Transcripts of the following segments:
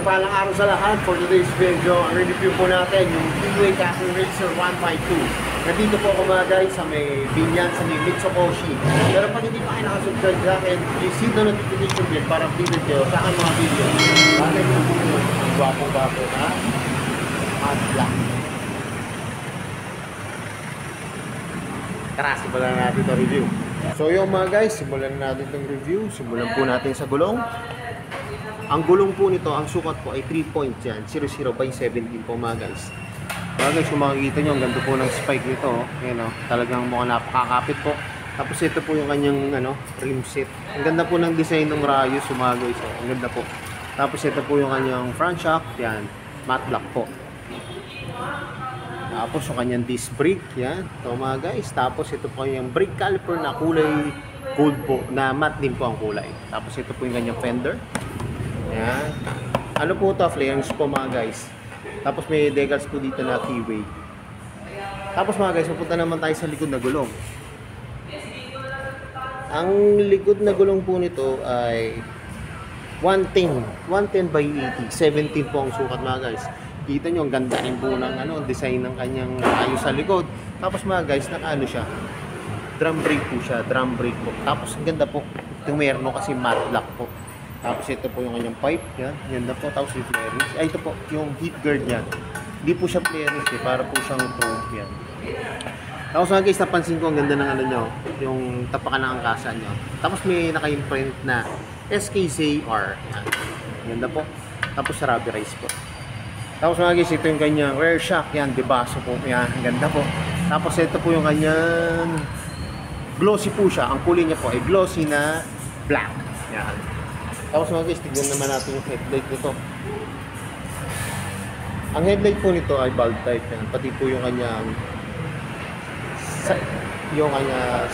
mapagpalang araw sa lahat. For today's video, ang review po natin yung Kiwi Castle Racer 152. Nandito po ako mga guys sa may Binyan, sa may Mitsukoshi. Pero pag hindi pa kayo nakasubscribe sa akin, please hit the notification bell para updated kayo sa aking mga video. Bakit yung video, ang gwapo-gwapo na matte black. Tara, simulan natin itong review. So yung mga guys, simulan natin itong review. Simulan po natin sa gulong. Ang gulong po nito, ang sukat po ay 3 points yan, 00/17 po mga guys. Mga guys, kung makikita nyo, ang ganda po ng spike nito. Ayan, talagang mukhang napakakapit po. Tapos ito po yung kanyang rim set. Ang ganda po ng design ng rayos mga guys. Ang ganda po. Tapos ito po yung kanyang front shock. Yan, matte black po. Tapos yung kanyang disc brake. Yan, ito mga guys. Tapos ito po yung brake caliper na kulay gold po, na matte din po ang kulay. Tapos ito po yung kanyang fender. Ayan. Ano po ito? Flares po mga guys. Tapos may decals po dito na keyway. Tapos mga guys, pupunta naman tayo sa likod na gulong. Ang likod na gulong po nito ay 110/80. 17 po ang sukat mga guys. Kita nyo, ang ganda rin po ng design ng kanyang ayos sa likod. Tapos mga guys, siya. Drum brake po siya. Drum brake po. Tapos ang ganda po. Itong meron kasi matte black po. Tapos ito po yung kanyang pipe, yan. Ganda po. Tapos yung flares. Ay, ito po, yung heat guard yan. Hindi po siya flares para po siyang chrome yan. Tapos mga guys, napansin ko ang ganda ng nyo, yung tapakan ng angkasa nyo. Tapos may naka-imprint na SKCR. Yan. Ganda po. Tapos rubberized po. Tapos mga guys, ito yung kanyang rear shock. Yan, debaso po. Yan, ganda po. Tapos ito po yung kanyang glossy po siya. Ang kulay niya po ay glossy na black. Yan. Tapos mga guys, tignan naman natin yung headlight nito. Ang headlight po nito ay bulb type. Yan. Pati po yung kanyang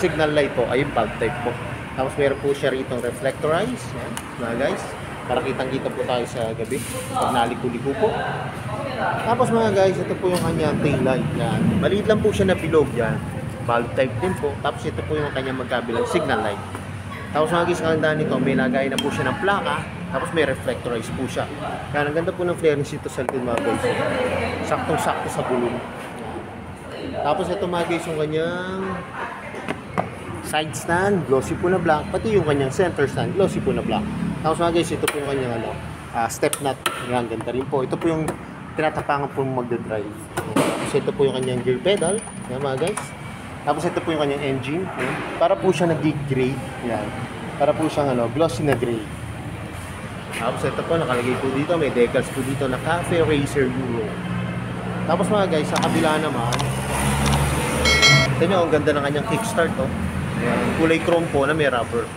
signal light po ay bulb type po. Tapos meron po siya rito reflectorize. Yan, mga guys. Para kitang-kita po tayo sa gabi. Pag naliko-liko po. Tapos mga guys, ito po yung kanyang tail light. Yan. Maliit lang po siya na bilog. Yan. Bulb type din po. Tapos ito po yung kanyang magkabilang signal light. Tapos mga guys, ang ganda nito, may lagay na po siya ng plaka, tapos may reflectorize po siya. Kaya ang ganda po ng flares ito sa likod mga guys. Saktong-sakto sa gulong. Tapos ito mga guys, yung kanyang side stand, glossy po na black, pati yung kanyang center stand, glossy po na black. Tapos mga guys, ito po yung kanyang step nut. Yan, ganda rin po. Ito po yung tinatapangan po magdadrive. Tapos ito po yung kanyang gear pedal. Yan mga guys. Tapos ito po yung kanyang engine. Yan. Para po siya nag-grade. Yan. Para po siyang glossy na gray. Tapos ito po, nakalagay po dito. May decals po dito na Cafe Racer Euro. Tapos mga guys, sa kabila naman, ito nyo, ang ganda ng kanyang kickstart. Oh. Yan. Kulay chrome po na may rubber.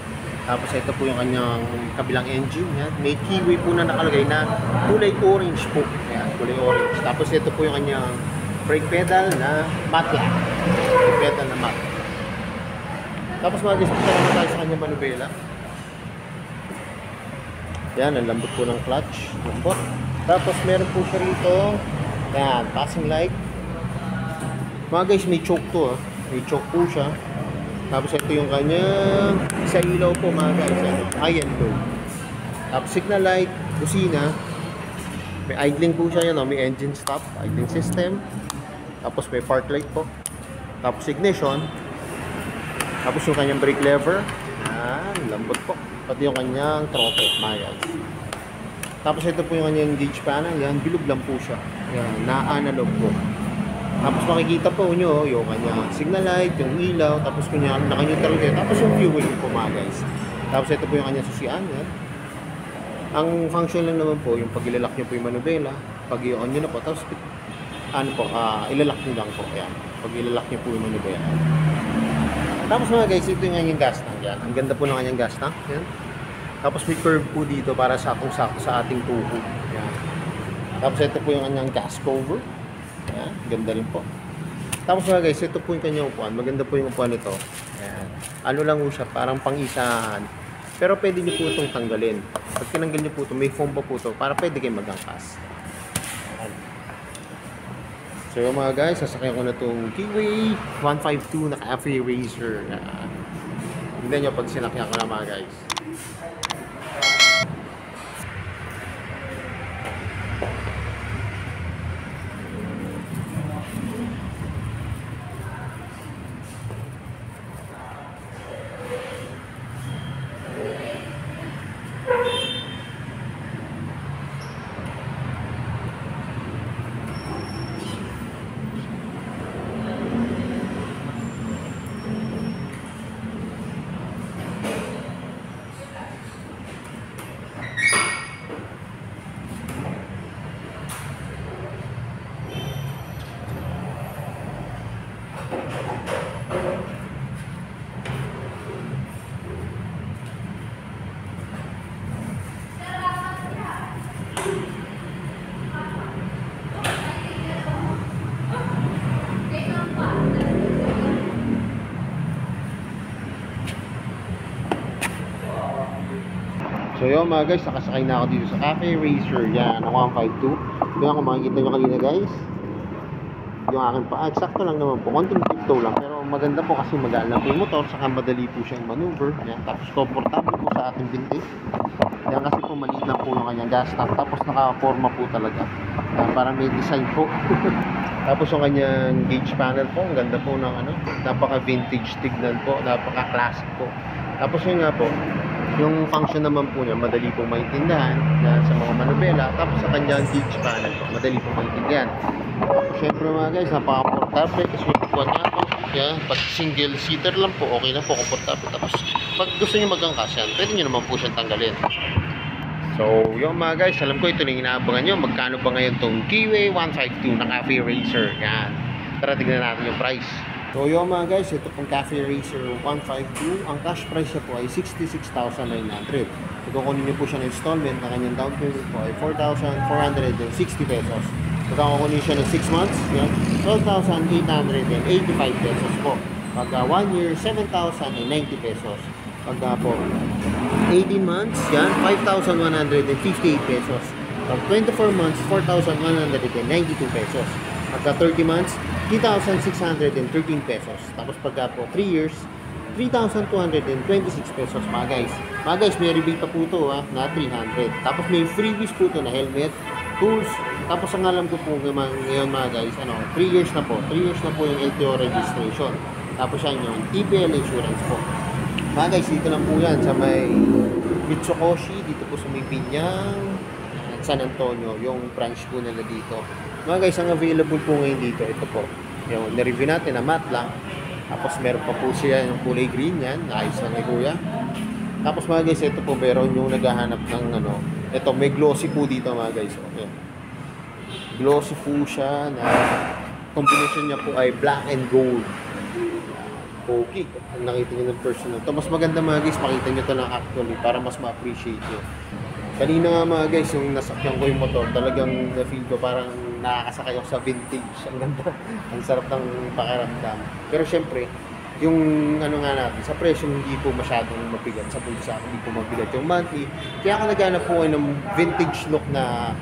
Tapos ito po yung kanyang kabilang engine. Yan. May keyway po na nakalagay na kulay orange po. Yan. Kulay orange. Tapos ito po yung kanyang brake pedal na matte black. Brake pedal na matte. Tapos mga guys, punta naman tayo sa kanyang manubela. Yan, ang lambot po ng clutch. Lambot. Tapos meron po siya rito. Yan, passing light. Mga guys, may choke to. May choke po siya. Tapos ito yung kanyang sa ilaw po mga guys. High and low. Tapos signal light, busina. May idling po siya yan. May engine stop, idling system. Tapos may park light po. Tapos ignition. Tapos yung kanyang brake lever. Yan, lambot po. Pati yung kanyang throttle, mga guys. Tapos ito po yung kanyang gauge panel. Yan, bilog lang po siya. Yan, na-analog po. Tapos makikita po nyo yung kanyang signal light, yung ilaw. Tapos kanyang naka-neutral din. Tapos yung fuel po mga guys. Tapos ito po yung kanyang susian. Yan. Ang function lang naman po, yung pag ilalak nyo po yung manubela. Pag i-on nyo na po. Tapos ilalak nyo lang po. Ayan. Pag ilalak nyo po yung manubela. Tapos mga guys, ito yung kanyang gas tank. Yan. Ang ganda po ng kanyang gas tank. Yan. Tapos may curve po dito para sakong-sakto sa ating tubo. Yan. Tapos ito po yung kanyang gas cover. Yan. Ganda rin po. Tapos mga guys, ito po yung kanyang upuan. Maganda po yung upuan nito. Yan. Ano lang po siya, parang pang-isahan. Pero pwede nyo po itong tanggalin. Pag tinanggal nyo po ito, may foam pa po ito para pwede kayo mag-angkas. So yung mga guys, sasakyan ko na itong Kiwi 152 na Cafe Racer. Tignan nyo pag sinakyan ko na mga guys. So yun mga guys, nakasakay na ako dito sa Cafe Racer. Yan, ang 152. Kaya kung makikita nyo kanina guys, yung aking paa, sakto lang naman po, konting tiptoe lang, pero maganda po kasi magaan lang po yung motor, saka madali po siyang maneuver. Yan, tapos comfortable po sa ating binti. Yan kasi po maliit lang po yung kanyang gas tank, tapos nakaforma po talaga. Yan, parang may design po. Tapos yung kanyang gauge panel po, ang ganda po ng ano, napaka vintage tignan po, napaka classic po. Tapos yun nga po, yung function naman po niya, madali pong maintindihan yan, sa mga manubela. Tapos sa kanyang gauge panel po, madali pong maintindihan. Tapos syempre mga guys, napaka-comfortable kasi yung pagkuhan niya po. Yan, pag single seater lang po, okay na po, comfortable. Tapos pag gusto niyo magangkas yan, pwede niyo naman po siyang tanggalin. So yung mga guys, alam ko ito na yung inaabangan nyo. Magkano ba ngayon itong Kiwi 152 na Cafe Racer? Yan, tara tignan natin yung price. So yung mga guys, ito pong Cafe Racer 152, ang cash price niya po ay 66,900. Kukunin niyo po siya ng installment, na kanyang down payment po ay 4,460 pesos. Kukunin siya ng 6 months, yan, 12,885 pesos po. Pag 1 year, 7,090 pesos. Pag po 18 months, yan, 5,158 pesos. Pag 24 months, 4,192 pesos. Pagka 30 months, 3,613 pesos. Tapos pagka po 3 years, 3,226 pesos mga guys. Mga guys, may rebate pa po ito na 300. Tapos may freebies po ito na helmet, tools. Tapos ang alam ko po ngayon mga guys, 3 years na po. 3 years na po yung LTO registration. Tapos yan yung TPL insurance po. Mga guys, dito lang po yan sa may Mitsukoshi, dito po sa may Pinyang, San Antonio, yung branch po nila dito. Mga guys, ang available po ngayon dito, ito po. Yung na-review natin na matte lang. Tapos meron pa po siya yung kulay green yan, ayos lang kay kuya. Tapos mga guys, ito po meron yung naghahanap ng ito may glossy po dito mga guys. Okay. Glossy po siya na combination niya po ay black and gold. Okay, kung nakita nyo ng personal to, mas maganda mga guys, pakita nyo ito lang actually para mas ma-appreciate nyo. Kanina nga mga guys, yung nasakyan ko yung motor, talagang na-feel ko parang nakakasakay ako sa vintage. Ang ganda, ang sarap ng pakiramdam. Pero syempre, yung nga natin, sa presyo hindi po masyadong mabigat sa bulsa, hindi po mabigat yung monthly. Kaya ako naghanap po kayo ng vintage look na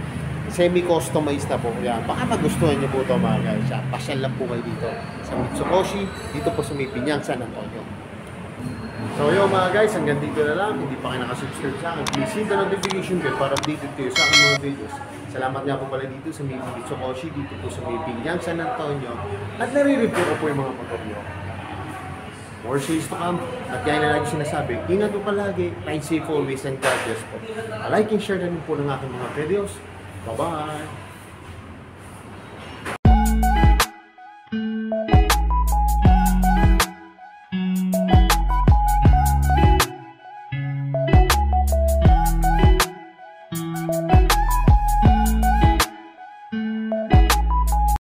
semi-customized na po. Yan. Baka magustuhan niyo po ito mga guys. Pasyal lang po kayo dito sa Mitsukoshi, dito po sa may Pinyang, San Antonio. So yun mga guys, hanggang dito na lang. Hindi pa kayo nakasubscribe sa akin, please hit the notification bell para updated kayo sa aking mga videos. Salamat nga po pala dito sa may Mitsukoshi, dito po sa may Pinyang, San Antonio. At nare-review ko po yung mga motor nyo. More sales to come. At gaya na lagi sinasabi, ingat po palagi, ride safe always, and God bless po. Like and share na rin po ng aking mga videos. Bye-bye!